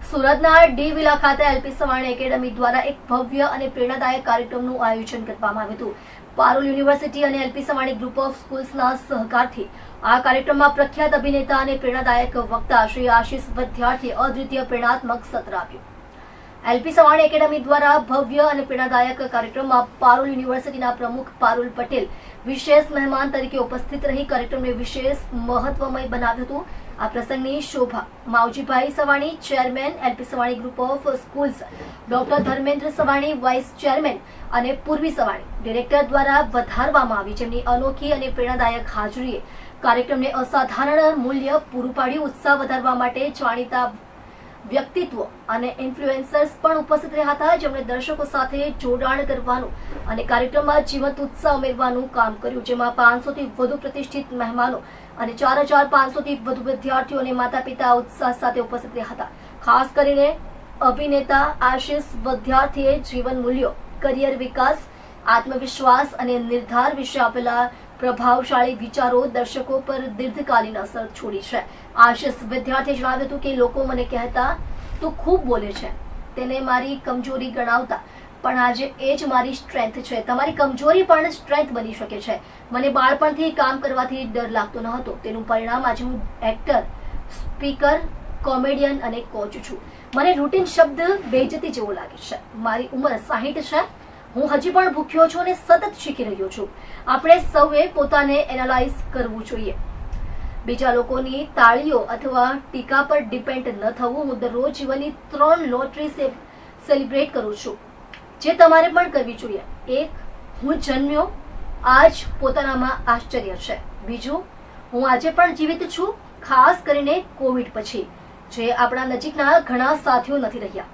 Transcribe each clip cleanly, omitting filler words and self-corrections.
સુરતના D villa ખાતે LP Savani academy દ્વારા એક ભવ્ય અને પ્રેરણાદાયક કાર્યક્રમનું આયોજન કરવામાં આવ્યું હતું. પારુલ યુનિવર્સિટી અને એલપી સવાણી ગ્રુપ ઓફ સ્કૂલ્સના સહકારથી આ કાર્યક્રમમાં પ્રખ્યાત અભિનેતા અને પ્રેરણાદાયક વક્તા શ્રી આશિષ વિદ્યાર્થીએ અદ્વિતીય પ્રેરણાત્મક સત્ર આપ્યું. એલપી સવાણી એકેડમી દ્વારા ભવ્ય અને પ્રેરણાદાયક કાર્યક્રમમાં પારુલ યુનિવર્સિટીના પ્રમુખ પારુલ પટેલ વિશેષ મહેમાન તરીકે ઉપસ્થિત રહી કાર્યક્રમને વિશેષ મહત્વમય બનાવ્યું હતું. આ પ્રસંગની શોભા Mavjibhai Savani, chairman LP Savani group of schools, doctor Dharmendra Savani, vice chairman અને પૂર્વી સવાણી, ડિરેક્ટર દ્વારા વધારવામાં આવી, જેમની અનોખી અને પ્રેરણાદાયક હાજરીએ કાર્યક્રમને અસાધારણ મૂલ્ય પૂરું પાડ્યું. ઉત્સાહ વધારવા માટે જાણીતા વ્યક્તિત્વ અને ઇન્ફ્લુએન્સર્સ પણ ઉપસ્થિત રહ્યા હતા, જેમણે દર્શકો સાથે જોડાણ કરવાનું અને કાર્યક્રમમાં જીવંત ઉત્સાહ ઉમેરવાનું કામ કર્યું. જેમાં 500 થી વધુ પ્રતિષ્ઠિત મહેમાનો અને 4500 થી વધુ વિદ્યાર્થીઓ અને માતા પિતા ઉત્સાહ સાથે ઉપસ્થિત રહ્યા હતા. ખાસ કરીને અભિનેતા આશિષ વિદ્યાર્થીએ જીવન મૂલ્યો, કરિયર વિકાસ, આત્મવિશ્વાસ અને નિર્ધાર વિશે આપેલા પ્રભાવશાળી વિચારો દર્શકો પર દીર્ઘકાલીન અસર છોડી છે. આશિષ વિદ્યાર્થીએ જણાવ્યું હતું કે લોકો મને કહેતા તું ખૂબ બોલે છે, તેને મારી કમજોરી ગણાવતા, પણ આજે એ જ મારી સ્ટ્રેન્થ છે. તમારી કમજોરી પણ સ્ટ્રેન્થ બની શકે છે. મને બાળપણથી કામ કરવાથી ડર લાગતો ન હતો. તેનું પરિણામ આજે હું એક્ટર, સ્પીકર, કોમેડિયન અને કોચ છું. મને રૂટીન શબ્દ બેઇજ્જતી જેવો લાગે છે. મારી ઉંમર 60 છે. હું હજી પણ ભૂખ્યો છું અને સતત શીખી રહ્યો છું. આપણે સૌએ પોતાને એનાલાઇઝ કરવું જોઈએ. બીજા લોકોની તાળીઓ અથવા ટીકા પર ડિપેન્ડ ન થવું. હું દરરોજ જીવનની 3 લોટરી સેલિબ્રેટ કરું છું, જે તમારે પણ કરવી જોઈએ. 1, હું જન્મ્યો, આજ પોતાનામાં આશ્ચર્ય છે. બીજું, હું આજે પણ જીવિત છું, ખાસ કરીને કોવિડ પછી, જે આપણા નજીકના ઘણા સાથીઓ નથી રહ્યા.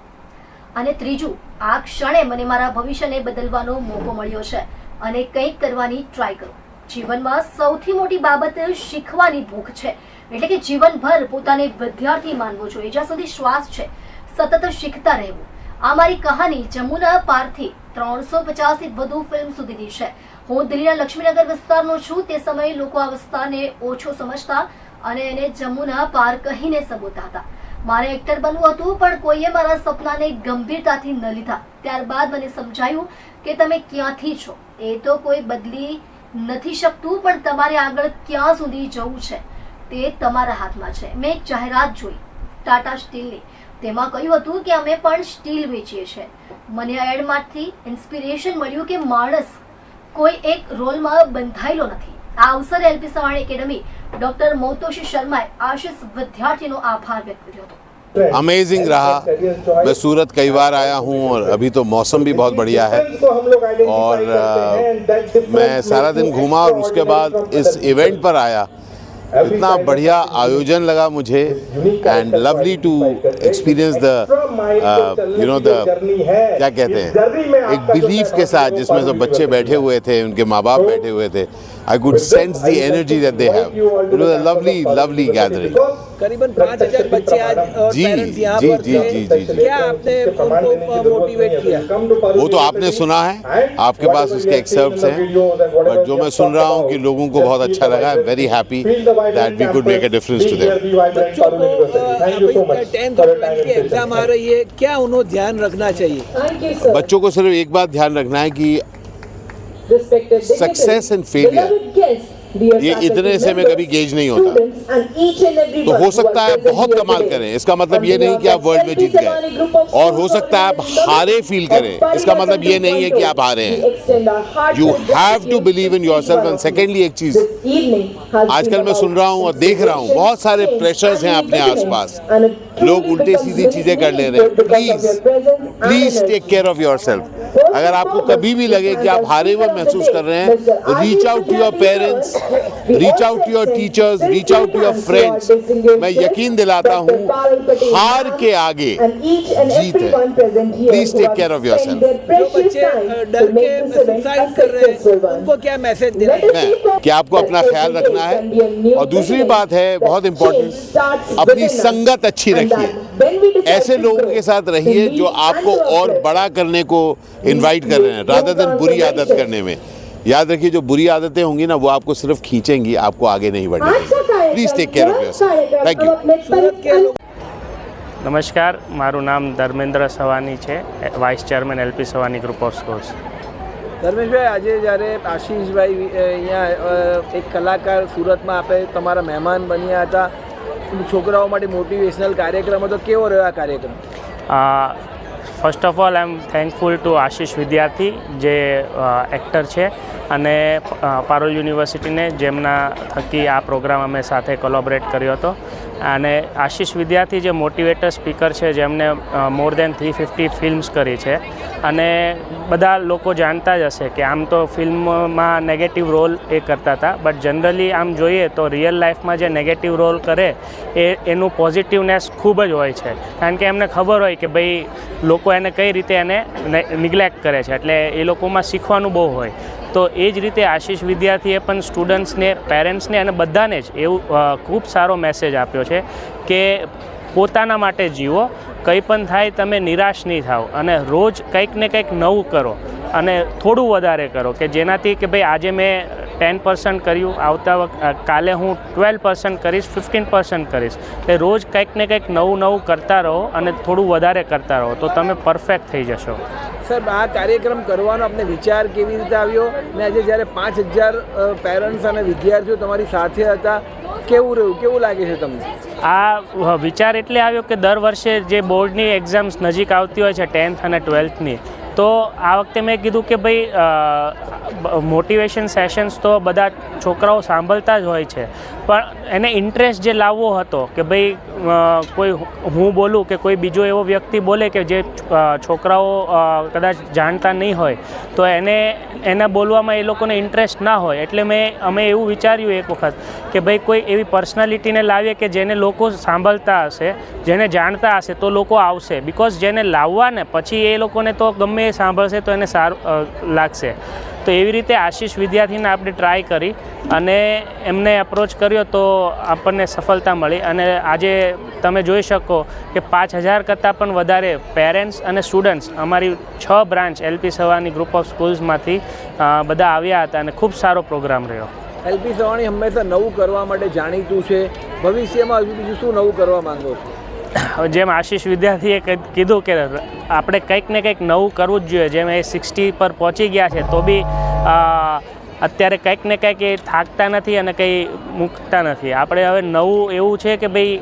અને ત્રીજું, આ ક્ષણે મને મારા ભવિષ્યને બદલવાનો મોકો મળ્યો છે અને કંઈક કરવાની ટ્રાય કરો. જીવનમાં સૌથી મોટી બાબત શીખવાની ભૂખ છે, એટલે કે જીવનભર પોતાને વિદ્યાર્થી માનવો જોઈએ. જ્યાં સુધી શ્વાસ છે, સતત શીખતા રહેવું. આ મારી કહાની જમુના પારથી 350 થી વધુ ફિલ્મ સુધીની છે. હું દિલ્હીના લક્ષ્મીનગર વિસ્તારનો છું. તે સમયે લોકો આ વિસ્તારને ઓછો સમજતા અને એને જમુના પાર કહીને સંબોધતા હતા. મારે એક્ટર બનવું હતું, પણ કોઈએ મારા સપનાને ગંભીરતાથી ન લીધા. ત્યારબાદ મને સમજાયું કે તમે ક્યાંથી છો એ તો કોઈ બદલી નથી શકતું, પણ તમારે આગળ ક્યાં સુધી જવું છે તે તમારા હાથમાં છે. મેં એક જાહેરાત જોઈ ટાટા સ્ટીલની. તેમાં કહ્યું હતું કે અમે પણ સ્ટીલ વેચીએ છીએ. મને આ એડમાંથી ઇન્સ્પિરેશન મળ્યું કે માણસ કોઈ એક રોલમાં બંધાયેલો નથી. આ અવસરે LP Savani academy doctor Motoshi Sharma Ashish Vidyarthi आभार व्यक्त किया था. अमेजिंग रहा. मैं सूरत कई बार आया हूँ और अभी तो मौसम भी बहुत बढ़िया है और मैं सारा दिन घूमा और उसके बाद इस इवेंट पर आया. इतना बढ़िया आयोजन लगा मुझे and lovely to experience the you know the क्या कहते हैं, एक बिलीफ के साथ जिसमें सब बच्चे बैठे हुए थे, उनके माँ बाप बैठे हुए थे. I could sense the energy that they have. It was a lovely gathering. करीबन 5000 बच्चे आज और पेरेंट्स यहाँ पर थे. क्या आपने उनको मोटिवेट किया? वो तो आपने सुना है, आपके पास उसके एक्सर्प्ट्स हैं, बट जो मैं सुन रहा हूँ कि लोगों को बहुत अच्छा लगा. I am very happy that we could make a difference to them. बच्चों को 10th और 12th की एग्जाम आ रही है, क्या उन्हें ध्यान रखना चाहिए? बच्चों को सिर्फ एक बात ध्यान रखना है कि सक्सेस एंड फेलियर ये इतने से में कभी गेज नहीं होता. तो हो सकता है बहुत कमाल करें, इसका मतलब ये नहीं कि आप वर्ल्ड में जीत गए, और हो सकता है आप हारे फील करें, इसका मतलब ये नहीं है कि आप हारे हैं. You have to believe in yourself. And secondly एक चीज आजकल मैं सुन रहा हूँ और देख रहा हूँ, बहुत सारे प्रेशर्स हैं अपने आसपास. लोग उल्टे सीधी चीजें कर ले रहे हैं. Please take care of yourself. अगर आपको कभी भी लगे कि आप हारे हुए महसूस कर रहे हैं, reach out to your parents, reach out to your teachers, reach out to your friends. मैं यकीन दिलाता हूँ हार के आगे जीत है. Please take care of yourself. जो बच्चे डर के सुसाइड कर रहे हैं, उनको क्या मैसेज देना है? कि आपको अपना ख्याल रखना है. और दूसरी बात है बहुत इंपॉर्टेंट, अपनी संगत अच्छी रखिए. ऐसे लोगों के साथ रहिए जो आपको और बड़ा करने को इनवाइट कर रहे हैं, रादर देन बुरी आदत करने में. याद रखिए, जो बुरी आदतें होंगी ना, वो आपको सिर्फ खींचेंगी, आपको आगे नहीं बढ़ने देंगी. Please take care of yourself. Thank you. નમસ્કાર, મારું નામ ધર્મેન્દ્ર સવાની છે, vice chairman LP Savani group of schools. Dharmeshbhai, આજે જ્યારે આશીષભાઈ અહીંયા એક કલાકાર સુરતમાં આપણે તમારા મહેમાન બન્યા હતા, છોકરાઓ માટે મોટિવેશનલ કાર્યક્રમ હતો, કેવો રહ્યો આ કાર્યક્રમ? First of all I am thankful to Ashish Vidyarthi, જે એક્ટર છે, અને પારોલ યુનિવર્સિટીને, જેમના થકી આ પ્રોગ્રામ અમે સાથે કોલોબરેટ કર્યો હતો. અને આશીષ વિદ્યાર્થી જે મોટિવેટર સ્પીકર છે, જેમને મોર દેન 350 ફિલ્મ્સ કરી છે, અને બધા લોકો જાણતા જ હશે કે આમ તો ફિલ્મમાં નેગેટિવ રોલ એ કરતા હતા, બટ જનરલી આમ જોઈએ તો રિયલ લાઈફમાં જે નેગેટિવ રોલ કરે એનું પોઝિટિવનેસ ખૂબ જ હોય છે, કારણ કે એમને ખબર હોય કે ભાઈ લોકો એને કઈ રીતે એને નિગ્લેક્ટ કરે છે, એટલે એ લોકોમાં શીખવાનું બહુ હોય. તો એ જ રીતે આશીષ વિદ્યાર્થીએ પણ સ્ટુડન્ટ્સને, પેરેન્ટ્સને અને બધાને જ એવું ખૂબ સારો મેસેજ આપ્યો છે કે પોતાના માટે જીવો, કંઈ પણ થાય તમે નિરાશ નહીં થાઓ, અને રોજ કંઈક ને કંઈક નવું કરો અને થોડું વધારે કરો, કે જેનાથી કે ભાઈ આજે મેં 10% કર્યું, કાલે હું 12% કરીશ, 15% કરીશ. એટલે રોજ કંઈક ને કંઈક નવું નવું કરતા રહો અને થોડું વધારે કરતા રહો, તો તમે પરફેક્ટ થઈ જશો. સર, આ કાર્યક્રમ કરવાનો આપને વિચાર કેવી રીતે આવ્યો, ને આજે જ્યારે 5000 પેરેન્ટ્સ અને વિદ્યાર્થીઓ તમારી સાથે હતા, કેવું રહ્યું, કેવું લાગે છે તમને? આ વિચાર એટલે આવ્યો કે દર વર્ષે જે બોર્ડની એક્ઝામ્સ નજીક આવતી હોય છે, 10th અને 12thની, તો આ વખતે મેં કીધું કે ભાઈ મોટિવેશન સેશન્સ તો બધા છોકરાઓ સાંભળતા જ હોય છે, પણ એને ઇન્ટરેસ્ટ જે લાવવો હતો કે ભાઈ કોઈ હું બોલું કે કોઈ બીજો એવો વ્યક્તિ બોલે કે જે છોકરાઓ કદાચ જાણતા નહીં હોય, તો એને બોલવામાં એ લોકોને ઇન્ટરેસ્ટ ના હોય, એટલે અમે એવું વિચાર્યું એક વખત કે ભાઈ કોઈ એવી પર્સનાલિટીને લાવીએ કે જેને લોકો સાંભળતા હશે, જેને જાણતા હશે, તો લોકો આવશે. બિકોઝ જેને લાવવા ને પછી એ લોકોને તો ગમે એ સાંભળશે તો એને સારું લાગશે. તો એવી રીતે આશીષ વિદ્યાર્થીને આપણે ટ્રાય કરી અને એમને એપ્રોચ કર્યો, તો આપણને સફળતા મળી. અને આજે તમે જોઈ શકો કે 5000 કરતાં પણ વધારે પેરેન્ટ્સ અને સ્ટુડન્ટ્સ અમારી 6 branch LP Savani group of સ્કૂલ્સમાંથી બધા આવ્યા હતા, અને ખૂબ સારો પ્રોગ્રામ રહ્યો. એલપી સવાણી હંમેશા નવું કરવા માટે જાણીતું છે, ભવિષ્યમાં હજુ બીજું શું નવું કરવા માંગો છો? જેમ આશીષ વિદ્યાર્થીએ કીધું કે આપણે કંઈક ને કંઈક નવું કરવું જ જોઈએ, જેમ એ 60 પર પહોંચી ગયા છે, તો બી અત્યારે કંઈક ને કંઈક એ થાકતા નથી અને કંઈ મૂકતા નથી. આપણે હવે નવું એવું છે કે ભાઈ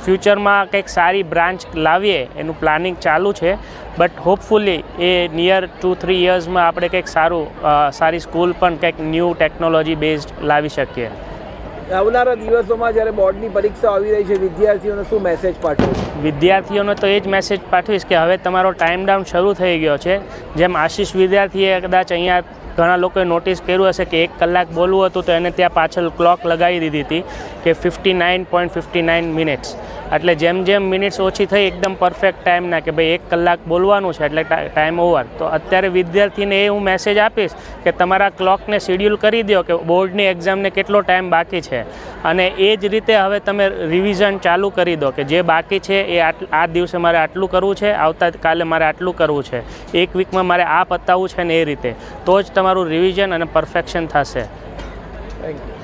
ફ્યુચરમાં કંઈક સારી બ્રાન્ચ લાવીએ, એનું પ્લાનિંગ ચાલુ છે, બટ હોપફુલી એ નિયર 2-3 યર્સમાં આપણે કંઈક સારી સ્કૂલ પણ કંઈક ન્યૂ ટેકનોલોજી બેઝડ લાવી શકીએ. આવનારા દિવસોમાં જ્યારે બોર્ડની પરીક્ષા આવી રહી છે, વિદ્યાર્થીઓને શું મેસેજ પાઠવો? વિદ્યાર્થીઓને તો એ જ મેસેજ પાઠવીશ કે હવે તમારો ટાઈમ ડાઉન શરૂ થઈ ગયો છે. જેમ આશીષ વિદ્યાર્થીએ કદાચ અહીંયા ઘણા લોકોએ નોટિસ કર્યું હશે કે 1 કલાક બોલવું હતું, તો એને ત્યાં પાછળ ક્લોક લગાવી દીધી હતી કે 59.59 મિનિટ્સ. એટલે જેમ જેમ મિનિટ્સ ઓછી થઈ, એકદમ પરફેક્ટ ટાઈમના કે ભાઈ 1 કલાક બોલવાનું છે એટલે ટાઈમ ઓવર. તો અત્યારે વિદ્યાર્થીને એ હું મેસેજ આપીશ કે તમારા ક્લોકને શેડ્યુલ કરી દો કે બોર્ડની એક્ઝામને કેટલો ટાઈમ બાકી છે, અને એ જ રીતે હવે તમે રિવિઝન ચાલુ કરી દો કે જે બાકી છે એ આ દિવસે મારે આટલું કરવું છે, આવતાકાલે મારે આટલું કરવું છે, 1 વીકમાં મારે આ પતાવવું છે, ને એ રીતે તો જ તમારું રિવિઝન અને પરફેક્શન થશે. Thank you.